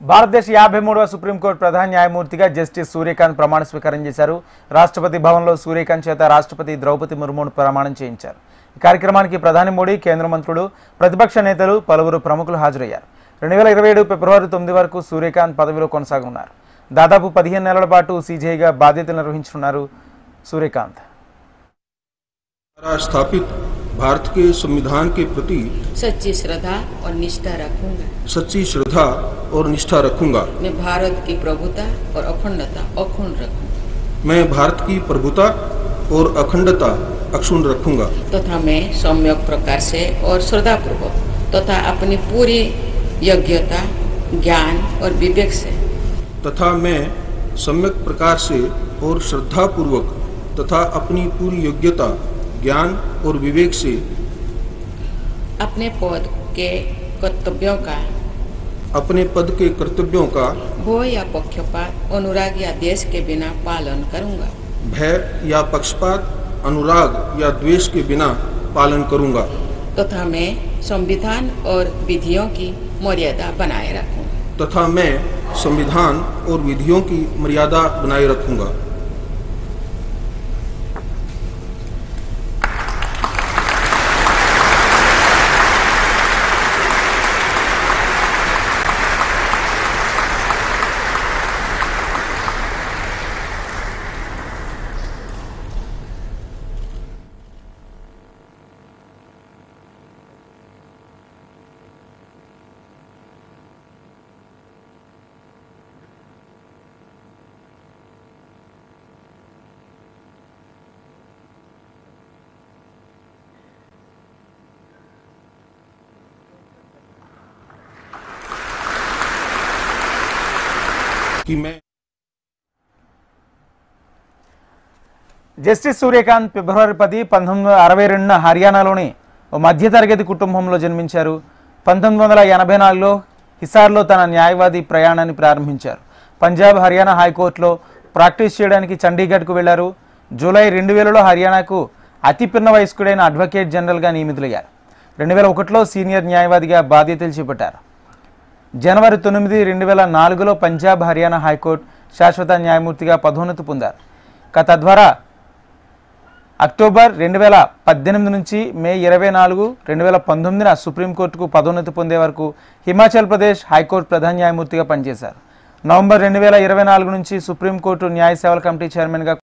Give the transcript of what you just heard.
భారతదేశ 53వ సుప్రీంకోర్టు ప్రధాన న్యాయమూర్తిగా జస్టిస్ సూర్యకాంత్ ప్రమాణ స్వీకారం చేశారు. రాష్ట్రపతి భవన్లో సూర్యకాంత్ చేత రాష్ట్రపతి ద్రౌపది ముర్మును ప్రమాణం చేయించారు. ఈ కార్యక్రమానికి ప్రధాని మోడీ, కేంద్ర మంత్రులు, ప్రతిపక్ష నేతలు, పలువురు ప్రముఖులు హాజరయ్యారు. 2027 ఫిబ్రవరి 9 వరకు సూర్యకాంత్ పదవిలో కొనసాగనున్నారు. దాదాపు 15 నెలల పాటు సీజేగా బాధ్యతలు నిర్వహించనున్నారు సూర్యకాంత్. स्थापित भारत के संविधान के प्रति सच्ची श्रद्धा और निष्ठा रखूंगा। सच्ची श्रद्धा और निष्ठा रखूंगा। मैं भारत की प्रभुता और अखंडता अक्षुण्ण रखूंगा। मैं भारत की प्रभुता और अखंडता अक्षुण्ण रखूंगा तथा मैं सम्यक प्रकार से और श्रद्धापूर्वक तथा अपनी पूरी योग्यता, ज्ञान और विवेक से तथा मैं सम्यक प्रकार से और श्रद्धापूर्वक तथा अपनी पूरी योग्यता, ज्ञान और विवेक से अपने पद के कर्तव्यों का भय या पक्षपात, अनुराग या द्वेष के बिना पालन करूंगा। भय या पक्षपात, अनुराग या द्वेष के बिना पालन करूंगा तथा मैं संविधान और विधियों की मर्यादा बनाए रखूंगा। तथा मैं संविधान और विधियों की मर्यादा बनाए रखूंगा। జస్టిస్ సూర్యకాంత్ ఫిబ్రవరి 10, 1962న హర్యానాలోని ఓ మధ్యతరగతి కుటుంబంలో జన్మించారు. 1984లో హిసార్లో తన న్యాయవాది ప్రయాణాన్ని ప్రారంభించారు. పంజాబ్, హర్యానా హైకోర్టులో ప్రాక్టీస్ చేయడానికి చండీగఢ్కు వెళ్లారు. జూలై 2000లో హర్యానాకు అతి పిన్న వయస్కుడైన అడ్వకేట్ జనరల్గా నియమితులయ్యారు. 2001లో సీనియర్ న్యాయవాదిగా బాధ్యతలు చేపట్టారు. జనవరి 9, 2004లో పంజాబ్, హర్యానా హైకోర్టు శాశ్వత న్యాయమూర్తిగా పదోన్నతి పొందారు. తద్వారా అక్టోబర్ 2018 నుంచి మే 24, 2019న సుప్రీంకోర్టుకు పదోన్నతి పొందే వరకు హిమాచల్ ప్రదేశ్ హైకోర్టు ప్రధాన న్యాయమూర్తిగా పనిచేశారు. నవంబర్ 2024 నుంచి సుప్రీంకోర్టు న్యాయ సేవల కమిటీ చైర్మన్గా